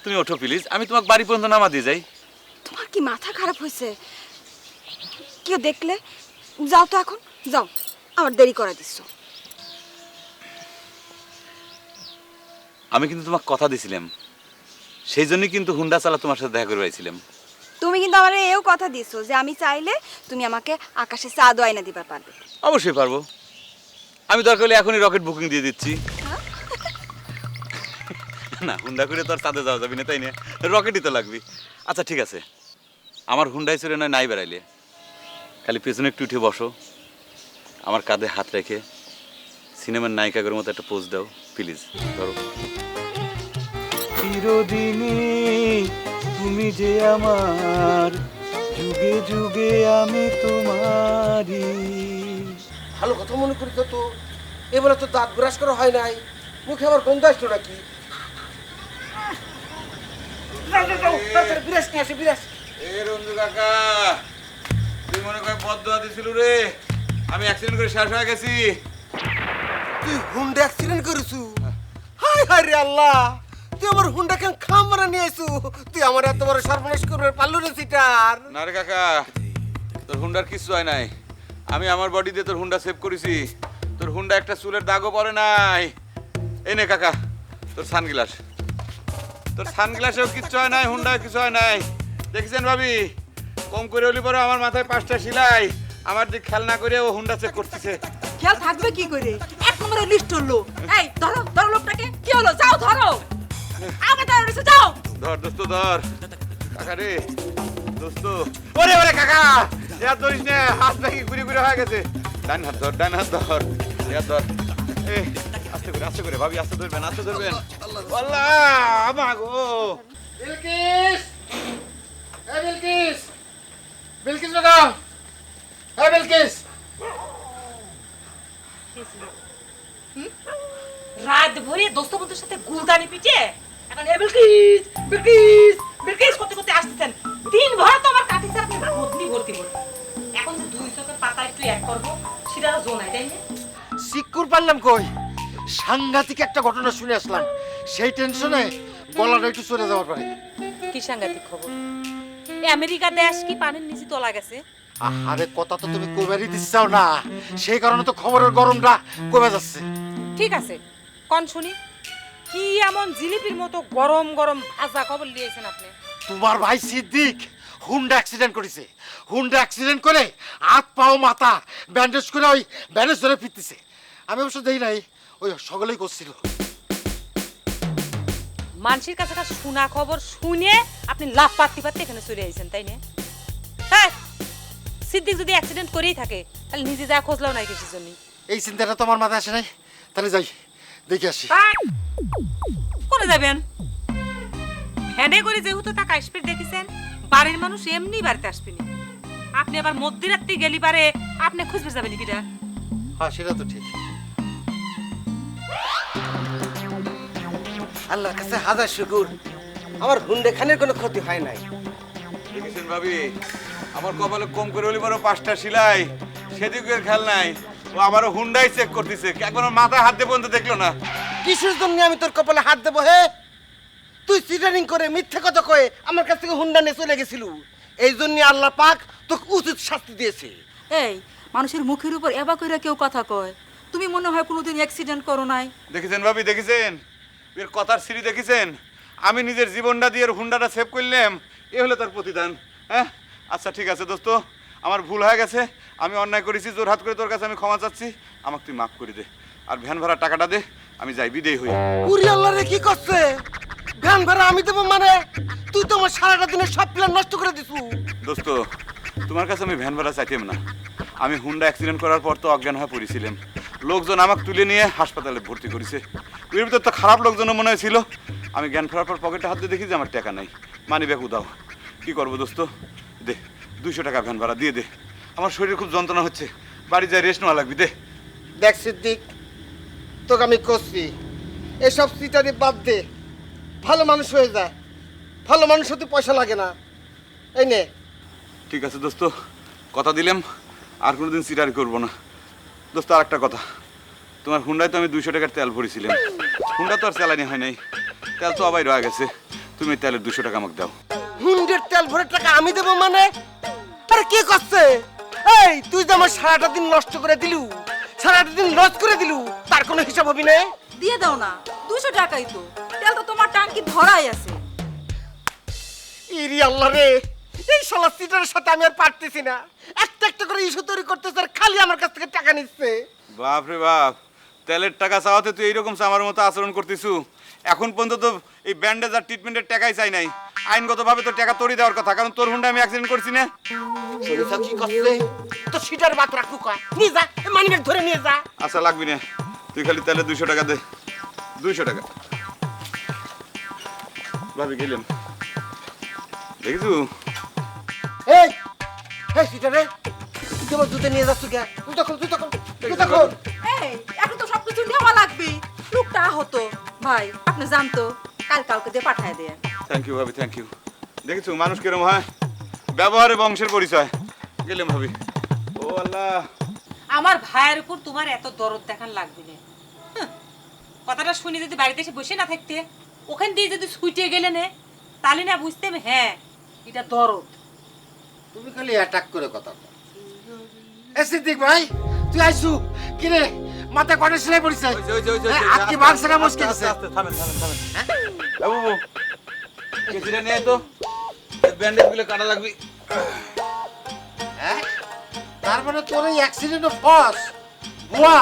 তুমি ওঠো প্লিজ, আমি তোমাকে বাড়ি পর্যন্ত নামা দিয়ে যাই। তোমার কি মাথা খারাপ হয়েছে? কেউ দেখলে? যাও তো এখন, যাও, আমার দেরি করে দিচ্ছ। আমি কিন্তু তোমাকে কথা দিছিলাম, সেই জন্যই কিন্তু হুন্ডা চালা তোমার সাথে দেখা করে পাইছিলাম। তুমি কিন্তু আমার এও কথা দিছো যে আমি চাইলে তুমি আমাকে আকাশে চাঁদও আয়না দিবার পারবে। অবশ্যই পারবো, আমি দরকার হলে এখনই রকেট বুকিং দিয়ে দিচ্ছি। না, হুন্ডা করে তো আর চাঁদে যাওয়া যাবি না, তাই না? রকেটই তো লাগবে। আচ্ছা ঠিক আছে, আমার হুন্ডাই চড়ে নয় নাই বেড়াইলে, খালি পেছনে একটু উঠে বসো, আমার কাঁধে হাত রেখে সিনেমার নায়িকাদের মতো একটা পোজ দাও প্লিজ। ধরো। চিরদিনই তুমি যে আমার, যুগে যুগে আমি তোমারই। ভালো কথা মনে করি তো, এবারে তো দাঁত ব্রাশ করা হয় নাই, মুখে আবার গন্ধ আসলো নাকি? বিরাজ নিয়ে আসে, বিরাজ। এ রঞ্জু কাকা, তুই মনে কর বদদোয়া দিছিল রে, আমি অ্যাক্সিডেন্ট করে শেষ হয়ে গেছি। তুই হুন্ডা অ্যাক্সিডেন্ট করেছু? হায় হায় রে আল্লাহ, তুই আমার হুন্ডা কেন খামরা নিয়ে আইছু? তুই আমার এত বড় সর্বনাশ করবে পারলু রে সিটার? না রে কাকা, তোর হুন্ডার কিছু হয় নাই, আমি আমার বডি দিয়ে তোর হুন্ডা সেভ করেছি। তোর হুন্ডা একটা চুলের দাগও পড়ে নাই। এই নে কাকা তোর সানগ্লাস, তোর সানগ্লাসেও কিচ্ছু হয় নাই, হুন্ডা কিছু হয় নাই। দেখেছেন ভাবি, কম করে হলি পরে আমার মাথায় 5টা সেলাই, আমার দিক খেয়াল না করে ও হুন্ডা চেক করতেছে। খেয়াল থাকবে কি করে? এক নম্বরে লিস্ট হলো। এই ধরো ধরো লোকটাকে, কি হলো? যাও ধরো, আবার ধরো, যাও। ধর দোস্ত ধর, কাকা রে দোস্ত। ওরে ওরে কাকা, ইয়ার ধরিস নে, হাত নাকি ঘুরে ঘুরে হয়ে গেছে। ডান হাত ধর, ডান হাত ধর, ইয়ার ধর। এ আস্তে করে ভাবি, আস্তে ধরবেন, আস্তে ধরবেন। আল্লাহ আমা গো। বিলকিস, এই বিলকিস, বিলকিস বেগম, এই বিলকিস। রাত ভরে দোস্ত বন্ধুর সাথে গুলদানি পিটে এখন এ বিলকিস বিলকিস বিলকিস করতে করতে আসতেছেন। দিন ভর তো আমার কাটি স্যার আপনি বদনি ভর্তি করতে, এখন যে 2 চোখের পাতা একটু এক করবো সেটারও জো নাই, তাই না? সিক্কুর পারলাম কই? সাংঘাতিক একটা ঘটনা শুনে আসলাম, সেই টেনশনে গলাটা একটু চলে যাওয়ার পারে। কি সাংঘাতিক খবর? এই আমেরিকা দেশ কি পানির নিচে তোলা গেছে? আরে কথা তো তুমি কবেরই দিচ্ছাও না, সেই কারণে তো খবরের গরমটা কমে যাচ্ছে। ঠিক আছে, কোন শুনি কি এমন জিলিপির মতো গরম গরম ভাজা খবর নিয়েছেন আপনি? তোমার ভাই সিদ্দিক হুন্ডা অ্যাক্সিডেন্ট করেছে। হুন্ডা অ্যাক্সিডেন্ট করে হাত পাও মাথা ব্যান্ডেজ করে ওই ব্যান্ডেজ ধরে ফিরতেছে। আমি অবশ্য দেখি নাই, ওই সকলেই করছিল। মানুষের কাছে একটা শোনা খবর শুনে আপনি লাভ পাত্তি পাত্তি এখানে চলে আইছেন, তাই না? হ্যাঁ, সিদ্দিক যদি অ্যাক্সিডেন্ট করেই থাকে তাহলে নিজে যা খোঁজলাও নাই কিসের জন্য? এই চিন্তাটা তো আমার মাথায় আসে নাই। তাহলে যাই দেখে আসি। করে যাবেন ভ্যানে করে, যেহেতু টাকা স্পিড দেখেছেন, বাড়ির মানুষ এমনি বাড়িতে আসবেনি। আপনি আবার মধ্যরাত্রি গেলি পারে আপনি খুঁজবে যাবেন কিটা? হ্যাঁ, সেটা তো ঠিক। আল্লাহর কাছে হাজার শুকুর, আমার হুন্ডে খানের কোনো ক্ষতি হয় নাই। দেখেছেন ভাবি, আমার কপালে কম করে হলি বড় 5টা সিলাই, সেদিকের খেয়াল নাই। ও আমারও হুন্ডাই চেক করতেছে, একবার ওর মাথায় হাত দিয়ে পর্যন্ত দেখলো না। কিসের জন্য আমি তোর কপালে হাত দেবো হে? তুই সিটারিং করে মিথ্যে কথা কয়ে আমার কাছ থেকে হুন্ডা নিয়ে চলে গেছিল, এই জন্য আল্লাহ পাক তোকে উচিত শাস্তি দিয়েছে। এই মানুষের মুখের উপর এবা কইরা কেউ কথা কয়, তুমি মনে হয় কোনোদিন অ্যাক্সিডেন্ট করো নাই? দেখেছেন ভাবি, দেখেছেন এর কথার সিঁড়ি দেখেছেন? আমি নিজের জীবনটা দিয়ে ওর হুন্ডাটা সেভ করলাম, এ হলো তার প্রতিদান। হ্যাঁ, আচ্ছা ঠিক আছে দোস্ত, আমার ভুল হয়ে গেছে, আমি অন্যায় করেছি, জোর হাত করে তোর কাছে আমি ক্ষমা চাচ্ছি, আমাকে তুই মাফ করে দে। আর ভ্যান ভাড়ার টাকাটা দে, আমি যাই, বিদেয় হই। উরি আল্লাহ রে, কি করছে? ভ্যান ভাড়া আমি দেবো মানে? তুই তো আমার সারাটা দিনের সব প্ল্যান নষ্ট করে দিছু। দোস্ত, তোমার কাছে আমি ভ্যান ভাড়া চাইতাম না। আমি হুন্ডা অ্যাক্সিডেন্ট করার পর তো অজ্ঞান হয়ে পড়েছিলাম, লোকজন আমাকে তুলে নিয়ে হাসপাতালে ভর্তি করেছে। এর ভিতর তো খারাপ লোকজনও মনে হয়েছিল। আমি জ্ঞান ফেরার পর পকেটে হাত দিয়ে দেখি যে আমার টাকা নাই, মানি ব্যাগ উদাও। কি করবো দোস্ত, দে 200 টাকা ভ্যান ভাড়া দিয়ে দে, আমার শরীরে খুব যন্ত্রণা হচ্ছে, বাড়ি যাই রেস্ট নেওয়া লাগবে, দে। দেখ সিদ্দিক, তোকে আমি করছি, এসব সিটারি বাদ দে, ভালো মানুষ হয়ে যায়। ভালো মানুষ হতে পয়সা লাগে না, এই নে। ঠিক আছে দোস্ত, কথা দিলাম আর কোনোদিন সিটারি করবো না। দোস্ত আর একটা কথা, তোমার হুন্ডায় তো আমি 200 টাকার তেল ভরেছিলাম, হুন্ডা তো আর চালানি হয় নাই, তেল তো আবার রয়ে গেছে, তুমি তেলের 200 টাকা আমাকে দাও। হুন্ডের তেল ভরে টাকা আমি দেবো মানে? আরে কি করছে? এই তুই যে আমার সারাটা দিন নষ্ট করে দিলু, সারাটা দিন লস করে দিলু, তার কোনো হিসাব হবি না? দিয়ে দাও না, 200 টাকাই তো, তেল তো তোমার টাঙ্কি ভরাই আছে। ইরি আল্লাহ রে, এই শালা সিটারের সাথে আমি আর পারতেছি না। একটা একটা করে ইস্যু তৈরি করতেছে আর খালি আমার কাছ থেকে টাকা নিচ্ছে। বাপ রে বাপ, তেলের টাকা চাওয়াতে তুই এইরকম আমার মতো আচরণ করতেছু? এখন পর্যন্ত তো এই ব্যান্ডেজ আর ট্রিটমেন্টের টাকাই চাই নাই। আইনগতভাবে তোর টাকা তোরই দেওয়ার কথা, কারণ তোর হুন্ডা আমি অ্যাক্সিডেন্ট করছি না। শুনেছো কি করছে? তো সিটার বাত রাখু কয়, নিয়ে যা, মানিব্যাগ ধরে নিয়ে যা। আচ্ছা লাগবি না, তুই খালি তেলে 200 টাকা দে, 200 টাকা। ভাবি গেলাম, দেখিছু? এই এই সিটারে, তুই আমার জুতে নিয়ে যাচ্ছ কে? জুতা খোল, জুতা খোল, জুতা খোল। এই এখন তো সবকিছু নেওয়া লাগবে, লোকটা হতো ভাই, আপনি জানতো কাল কাউকে দিয়ে পাঠায় দেন। থ্যাংক ইউ ভাবি, থ্যাংক ইউ। দেখেছো মানুষ কিরম হয়, ব্যবহারে বংশের পরিচয়। গেলাম ভাবি। ও আল্লাহ, আমার ভাইয়ের উপর তোমার এত দরদ দেখান লাগবে না। হুঁ, কথাটা শুনে যদি বাড়িতে এসে বসে না থাকতে, ওখান দিয়ে যদি ছুটে গেলে নে, তাহলে না বুঝতে হ্যাঁ এটা দরদ। তুমি খালি অ্যাটাক করে কথা বল। এ সিদ্দিক ভাই, তুই আইসু কি রে? মাথা কটা সেলাই পড়িছে? আজকে মাংস না মুশকিল আছে। থামেন থামেন থামেন। এ বাবু, কেসিটা নিয়ে তো, ব্যান্ডেজ গুলো কাটা লাগবে। হ্যাঁ, তার মানে তোর এই অ্যাক্সিডেন্ট ফস বুয়া।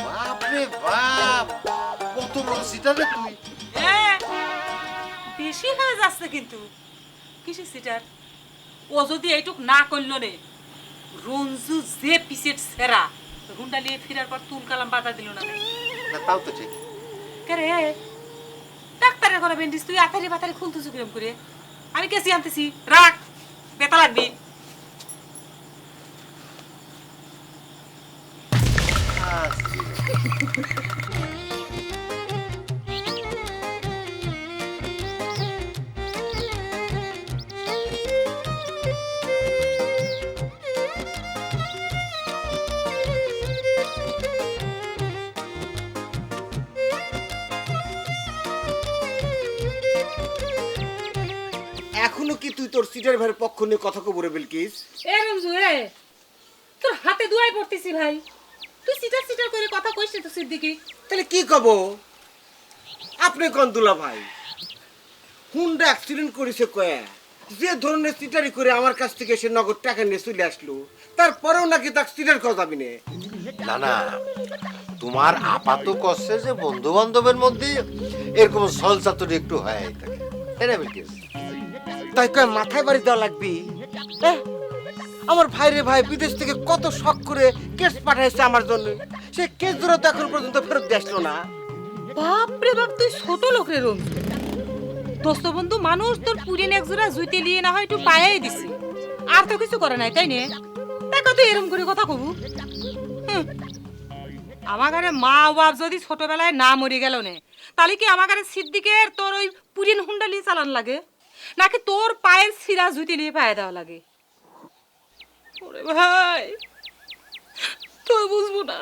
বাপ রে বাপ, কত বড় সিটারে তুই। হ্যাঁ, বেশি হয়ে যাচ্ছে কিন্তু। কিসের সিটার? ও যদি এইটুক না করলো নে, রঞ্জু যে পিসেট সেরা হুন্ডা নিয়ে ফিরার পর তুল কালাম বাধা দিল না। না তাও তো ঠিক। কেরে ডাক্তারের ঘরে বেন্ডিস তুই আতারি বাতারি খুলতেছু কিরম করে? আমি কেসি আনতেছি, রাখ, বেতা লাগবি। এখনো কি তুই তোর সিটার ভাইয়ের পক্ষ নিয়ে কথা কবরে বিলকিস? এ রঞ্জু এ, তোর হাতে দুয়াই পড়তেছি ভাই, তুই সিটার সিটার করে কথা কইছিস তো সিদ্দিকি। তাহলে কি কব? আপনি কোন দুলা ভাই হুন্ডা অ্যাক্সিডেন্ট করেছে কয়া যে ধরনের সিটারি করে আমার কাছ থেকে এসে নগদ টাকা নিয়ে চলে আসলো তারপরেও নাকি তাকে সিটার করা যাবি না। না না, তোমার আপাত কষ্টে যে বন্ধু বান্ধবের মধ্যে এরকম সলসাতুরি একটু হয় থাকে, তাই না বিলকিস? তাই কয় মাথায় বাড়ি দেওয়া লাগবি? আমার ভাই রে ভাই বিদেশ থেকে কত শখ করে কেস পাঠাইছে আমার জন্য, সে কেস ধরে তো এখন পর্যন্ত ফেরত দিয়ে আসলো না। বাপ রে বাপ, তুই ছোট লোক রে রঞ্জু। দোস্ত বন্ধু মানুষ তোর পুরিন এক জোড়া জুইতে নিয়ে না হয় একটু পায়াই দিছি, আর তো কিছু করে নাই, তাই নে? দেখা তুই এরম করে কথা কবু? আমার ঘরে মা বাপ যদি ছোটবেলায় না মরে গেল নে, তাহলে কি আমার ঘরে সিদ্দিকের তোর ওই পুরিন হুন্ডা নিয়ে চালান লাগে, নাকি তোর পায়ের সিরা জুইতে নিয়ে পায়ে দেওয়া লাগে? ওরে ভাই, তুই বুঝবো না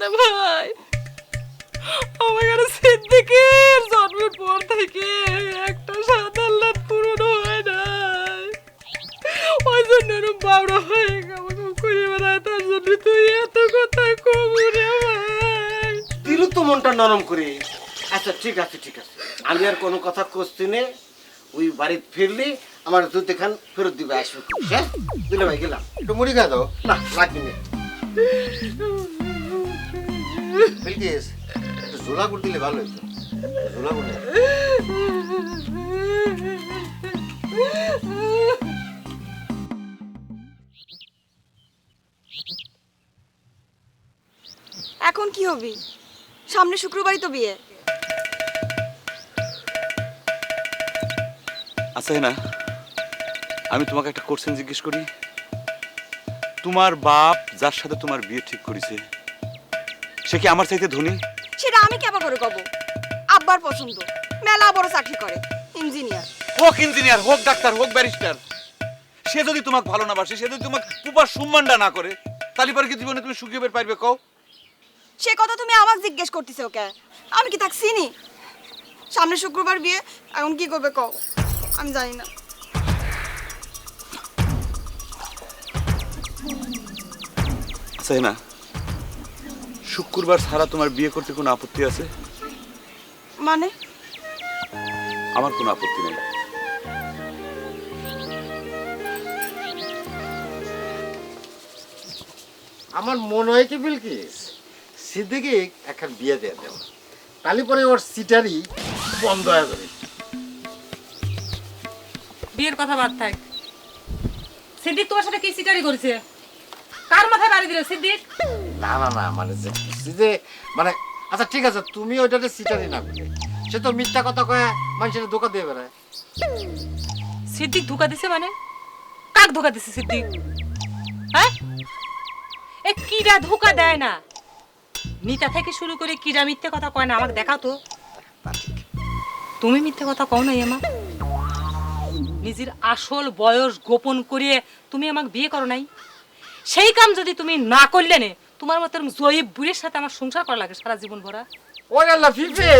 রে ভাই। আমার কাছে সিদ্দিকের জন্মের পর থেকে একটা সাধারণ পুরনো হয় নাই, ওই জন্য এরকম বাবড়া হয়ে আমাকে করে বেড়ায়, তার জন্য তুই এত কথা কবু রে ভাই। দিলু তো মনটা নরম করে। আচ্ছা ঠিক আছে ঠিক আছে, আমি আর কোনো কথা করছি নে। ওই বাড়িতে ফিরলি আমার দুধ দেখান ফেরত দিবে, আসবে। হ্যাঁ দিলে ভাই গেলাম। একটু মুড়ি খা দাও। না লাগবে না। বিলকিস, একটু ঝোলা গুড় দিলে ভালো হইতো। ঝোলা গুড় দে। এখন কি হবি? সামনে শুক্রবারই তো বিয়ে। আচ্ছা না, আমি তোমাকে একটা কোশ্চেন জিজ্ঞেস করি। তোমার বাপ যার সাথে তোমার বিয়ে ঠিক করেছে সে কি আমার চাইতে ধনী? সেটা আমি কেবা করে কব? আব্বার পছন্দ, মেলা বড় চাকরি করে, ইঞ্জিনিয়ার। হোক ইঞ্জিনিয়ার, হোক ডাক্তার, হোক ব্যারিস্টার, সে যদি তোমাকে ভালো না বাসে, সে যদি তোমাকে পুপার সম্মানটা না করে, তাহলে পরে কি জীবনে তুমি সুখী হতে পারবে? কও। সে কথা তুমি আমাকে জিজ্ঞেস করতেছো ওকে? আমি কি তাকে চিনি? সামনে শুক্রবার বিয়ে, এখন কি করবে কও? আমি জানি না। আচ্ছা না, শুক্রবার ছাড়া তোমার বিয়ে করতে কোনো আপত্তি আছে? মানে? আমার কোনো আপত্তি নেই। আমার মনে হয় কি বিলকিস, সিদ্দিকে এখন বিয়ে দিয়ে দেব, তাহলে পরে ওর সিটারি বন্ধ হয়ে যাবে। বিয়ের কথা বাদ থাক। সিদ্দিক তোমার সাথে কি সিটারি করেছে? কার মাথায় বাড়ি দিল সিদ্দিক? না না না, মানে যে মানে আচ্ছা ঠিক আছে, তুমি ওইটাতে সিটারি না করে, সে তো মিথ্যা কথা কয়ে মানুষের ধোকা দিয়ে বেড়ায়। সিদ্দিক ধোকা দিছে মানে? কাক ধোকা দিছে সিদ্দিক? হ্যাঁ, এ কিরা ধোকা দেয় না? নিতা থেকে শুরু করে কিরা মিথ্যে কথা কয় না, আমাকে দেখাও তো। তুমি মিথ্যে কথা কও নাই আমার? নিজের আসল বয়স গোপন করিয়ে তুমি আমাকে বিয়ে করো নাই? সেই কাম যদি তুমি না করলে নে, তোমার মতো জয়ীব বুড়ির সাথে আমার সংসার করা লাগে সারা জীবন ভরা। ওরে আল্লাহ, ফিফে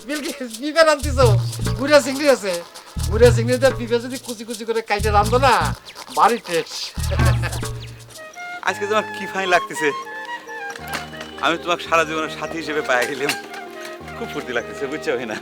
বিলকিস ফিফে রান্তিছো? গুড়া চিংড়ি আছে, গুড়া চিংড়িতে ফিফে যদি কুচি কুচি করে কাইটে রান্ধো না, বাড়ি টেস্ট। আজকে তোমার কি ফাইন লাগতেছে, আমি তোমাকে সারা জীবনের সাথী হিসেবে পায়ে গেলাম, খুব ফুর্তি লাগতেছে, বুঝছো না?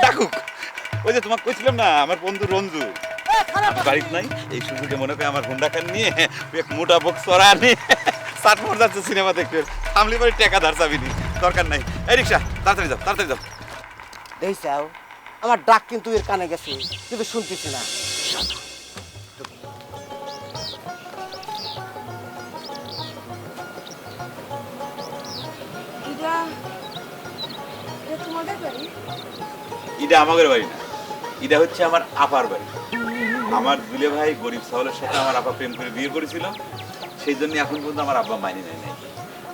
ডাকুক, ওই যে তোমাকে কইছিলাম না আমার বন্ধু রঞ্জু বাড়িতে নাই, এই সুযোগে মনে করে আমার হুন্ডা খান নিয়ে এক মোটা বক্স চড়া নিয়ে সাতমোর যাচ্ছে সিনেমা দেখতে, থামলি পরে টাকা ধার চাবি নি, দরকার নাই। এই রিক্সা তাড়াতাড়ি যাও, তাড়াতাড়ি যাও। এই চাও আমার ডাক কিন্তু এর কানে গেছে, কিন্তু শুনতেছি না। এটা আমাদের বাড়ি না, এটা হচ্ছে আমার আপার বাড়ি। আমার দুলে ভাই গরিব সাহলের সাথে আমার আপা প্রেম করে বিয়ে করেছিল, সেই জন্য এখন পর্যন্ত আমার আব্বা মাইনে নেয় নাই।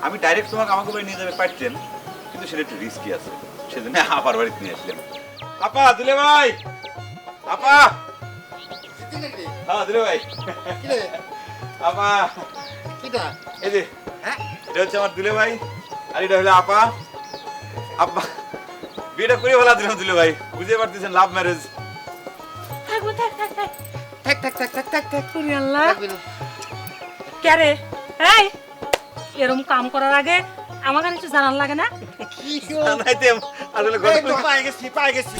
আমি ডাইরেক্ট তোমাকে আমাকে বাড়ি নিয়ে যাবে পারতেন, কিন্তু সেটা একটু রিস্কি আছে, সেজন্য আপার বাড়িতে নিয়ে আসলাম। আপা, দুলে ভাই, আপা। হ্যাঁ দুলে ভাই, আপা। কিটা? এই যে এটা হচ্ছে আমার দুলে ভাই, আর এটা হলো আপা। আপা বিয়েটা করে ফেলা দিলাম দুলে ভাই, বুঝতে পারতেছেন, লাভ ম্যারেজ। থাকবো, থাক থাক থাক থাক থাক থাক থাক থাক থাক ওরে আল্লাহ। থাকবি না। কে রে? এই এরকম কাম করার আগে আমার কাছে একটু জানার লাগে না? জানাইতে আসলে এই তো পাই গেছি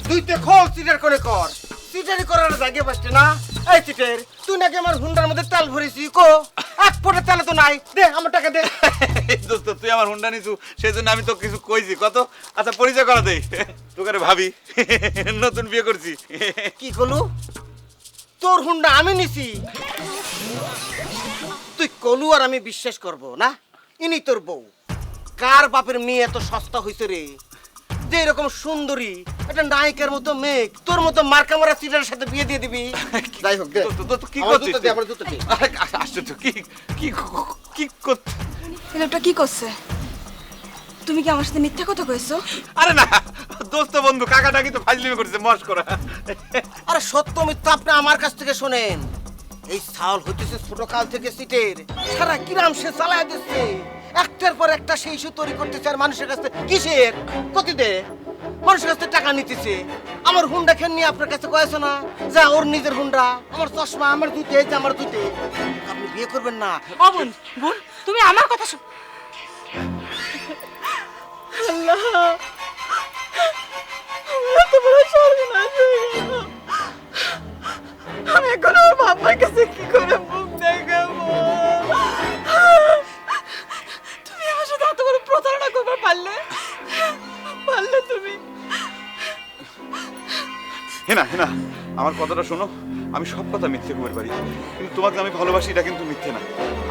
তুই তো খোল সিটার করে কর, সিটারি করার জায়গা পাচ্ছি না। এই সিটের, তুই নাকি আমার হুন্ডার মধ্যে তেল ভরেছি, কো এক ফোঁটা তেল তো নাই, দে আমার টাকা দে। দোস্ত তুই আমার হুন্ডা নিছু, সেই জন্য আমি তো কিছু কইছি কত। আচ্ছা পরিচয় করা দেই, তোকে ভাবি, নতুন বিয়ে করছি। কি কলু? তোর হুন্ডা আমি নিছি? তুই কলু আর আমি বিশ্বাস করব না? ইনি তোর বউ? কার বাপের মেয়ে এত সস্তা হইছে রে, যে এরকম সুন্দরী একটা নায়িকার মতো মেয়ে তোর মতো মার্কা মারা সিটারের সাথে বিয়ে দিয়ে দিবি? যাই হোক, দে দোস্ত কি আমার করছিস জুতো দে, আমার জুতো দে। আশ্চর্য, কি কি কি করছিস? এই লোকটা কি করছে? তুমি কি আমার সাথে মিথ্যা কথা কইছো? আরে না দোস্ত বন্ধু, কাকাটাকি তো ফাজলিমি করছে, মশ করা। আরে সত্য মিথ্যা আপনি আমার কাছ থেকে শোনেন। এই সাল হইতেছে ছোট কাল থেকে সিটের, সারা গ্রাম সে চালায় দিচ্ছে, একটার পর একটা সেই ইস্যু তৈরি করতেছে। আর মানুষের কাছে কিসের কতি দে, মানুষের কাছে টাকা নিতেছে। আমার হুন্ডা খেন নিয়ে আপনার কাছে কয়েছে না যা ওর নিজের হুন্ডা, আমার চশমা, আমার দুইতে, এই যে আমার দুইতে। আপনি বিয়ে করবেন না? ও বোন, বোন তুমি আমার কথা শুন। আমি এখন আমার বাবার কাছে কি করে মুখ দেখাবো? তুমি আমার সাথে এত বড় প্রতারণা করতে পারলে তুমি? হেনা হেনা, আমার কথাটা শোনো, আমি সব কথা মিথ্যে করতে পারি, কিন্তু তোমাকে আমি ভালোবাসি এটা কিন্তু মিথ্যে না।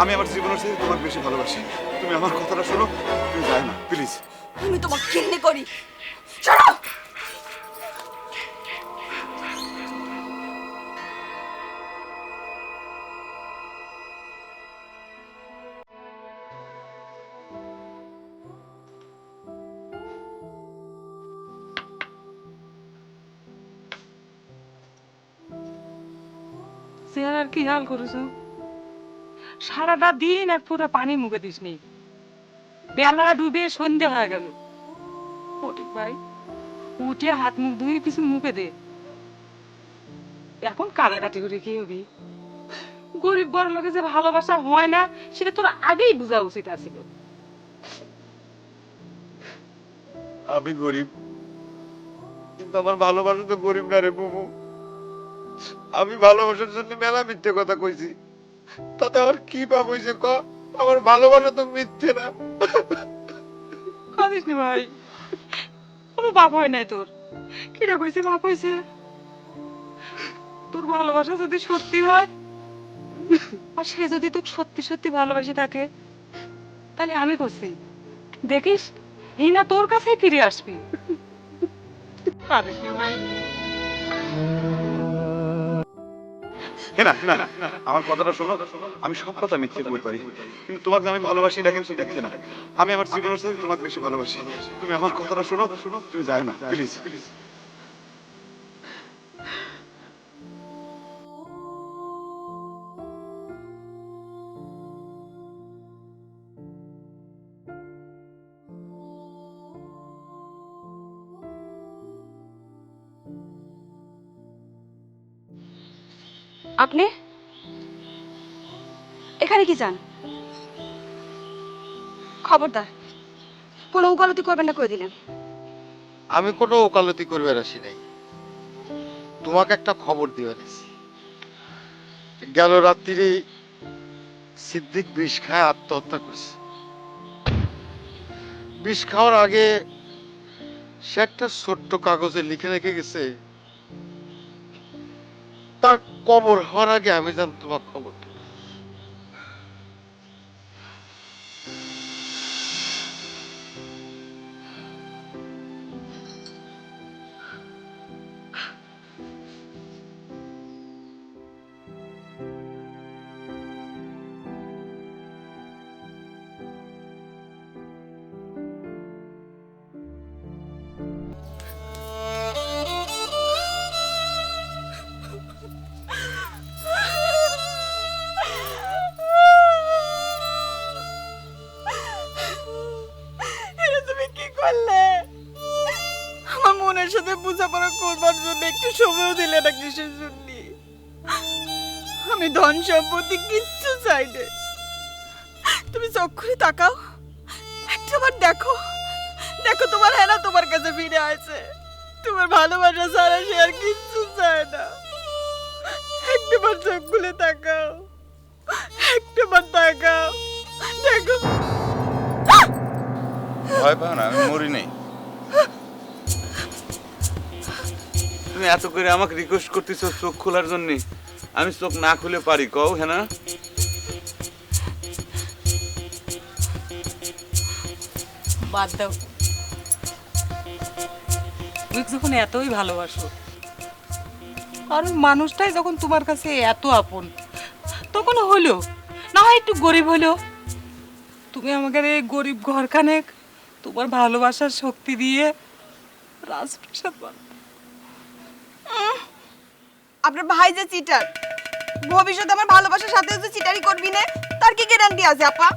আমি আমার জীবনের সাথে তোমাকে বেশি ভালোবাসি। তুমি আমার কথাটা শোনো, তুমি যাও না প্লিজ। আমি তোমাকে ঘৃণা করি। ছাড়ো। চেহারার কি হাল করেছো? সারাটা দিন এক ফোঁটা পানি মুখে দিসনি, বেলা ডুবে সন্ধে হয়ে গেল। ফটিক ভাই উঠে হাত মুখ ধুয়ে কিছু মুখে দে। এখন কাটাকাটি করে কি হবি? গরিব বড় লোকে যে ভালোবাসা হয় না সেটা তোর আগেই বোঝা উচিত আছিল। আমি গরিব, কিন্তু আমার ভালোবাসা তো গরিব না রে বুবু। আমি ভালোবাসার জন্য মেলা মিথ্যে কথা কইছি, তাতে আমার কি পাপ হয়েছে ক? আমার ভালোবাসা তো মিথ্যে না। কাঁদিস নি ভাই, কোনো বাপ হয় নাই তোর। কিরা কইছে বাপ হয়েছে? তোর ভালোবাসা যদি সত্যি হয়, আর সে যদি তোকে সত্যি সত্যি ভালোবাসে থাকে, তাহলে আমি করছি দেখিস হিনা তোর কাছেই ফিরে আসবি। কাঁদিস নি ভাই। হেনা হেনা, আমার কথাটা শোনো, আমি সব কথা মিথ্যে বলতে পারি, কিন্তু তোমাকে আমি ভালোবাসি এটা কিন্তু দেখতে না। আমি আমার জীবনের সাথে তোমাকে বেশি ভালোবাসি। তুমি আমার কথাটা শোনো, তুমি যাও না প্লিজ। আপনি এখানে কি চান? খবরদার কোনো উকালতি করবেন না, করে দিলেন। আমি কোনো ওকালতি করবে আসি নাই, তোমাকে একটা খবর দিয়ে আসি। গেল রাত্রি সিদ্দিক বিষ খায় আত্মহত্যা করছে। বিষ খাওয়ার আগে সে একটা ছোট্ট কাগজে লিখে রেখে গেছে, তার কবর হওয়ার আগে আমি যেন তোমার খবর দিই। মনের সাথে বোঝাপড়া করবার জন্য একটু সময়ও দিলে না কিসের জন্য? আমি ধন সম্পত্তি কিচ্ছু চাই না। তুমি চক্ষুরে তাকাও, একটাবার দেখো, দেখো তোমার হেনা তোমার কাছে ফিরে আসে। তোমার ভালোবাসা ছাড়া সে আর কিচ্ছু চায় না। একটাবার চোখ খুলে তাকাও, একটাবার তাকাও, দেখো। ভয় পাও না, আমি মরি নাই। তুমি এত করে আমাকে রিকোয়েস্ট করতেছো চোখ খোলার জন্য, আমি চোখ না খুলে পারি কও? হ্যাঁ না, বাদ দাও। তুই যখন এতই ভালোবাসো, আর ওই মানুষটাই যখন তোমার কাছে এত আপন, তখন হলো না হয় একটু গরিব হলো, তুমি আমাকে এই গরিব ঘরখানে তোমার ভালোবাসার শক্তি দিয়ে রাজপ্রাসাদ বানাও। আপনার ভাই যে চিটার, ভবিষ্যতে আমার ভালোবাসার সাথে যে চিটারি করবি না, তার কি গ্যারান্টি আছে আপা?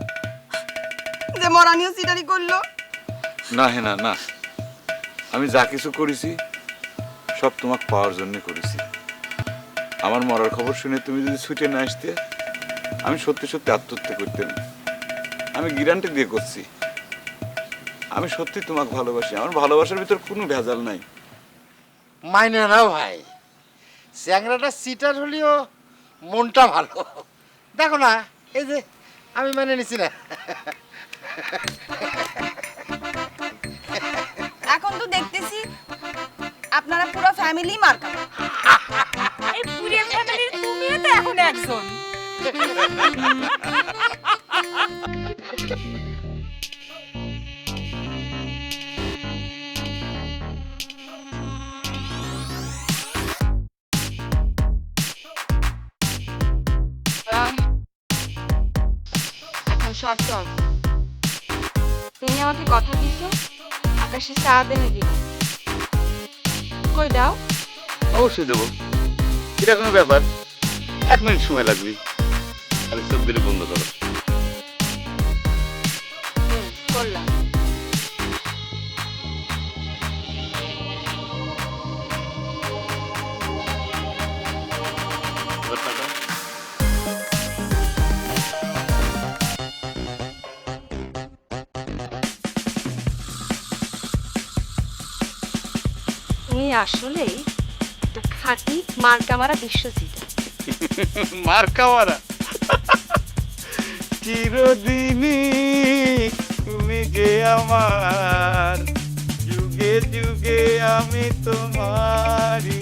যে মরানিও চিটারি করলো। না হ্যাঁ না না, আমি যা কিছু করেছি সব তোমাকে পাওয়ার জন্য করেছি। আমার মরার খবর শুনে তুমি যদি ছুটে না আসতে, আমি সত্যি সত্যি আত্মহত্যা করতাম। আমি গ্যারান্টি দিয়ে করছি, আমি সত্যি তোমাকে ভালোবাসি। আমার ভালোবাসার ভিতর কোনো ভেজাল নাই। মাইনে নাও ভাই, চ্যাংরাটা সিটার হলেও মনটা ভালো। দেখো না, এই যে আমি মানে নিছি না। এখন তো দেখতেছি আপনারা পুরো ফ্যামিলি মার্কা। এই পুরিয়া ফ্যামিলির তুমিও তো এখন একজন। এখন শর্ত আছে। তুমি আমাকে কথা দিছো আকাশে চাঁদ এনে দিব। কই দাও? অবশ্যই দেবো, এটা কোনো ব্যাপার। 1 মিনিট সময় লাগবে, খালি চোখ দিলে বন্ধ করো। করলাম। তুমি আসলেই একটা খাঁটি মার্কা মারা বিশ্বজিৎ। মার্কা মারা চিরদিনই তুমি যে আমার, যুগে যুগে আমি তোমারি।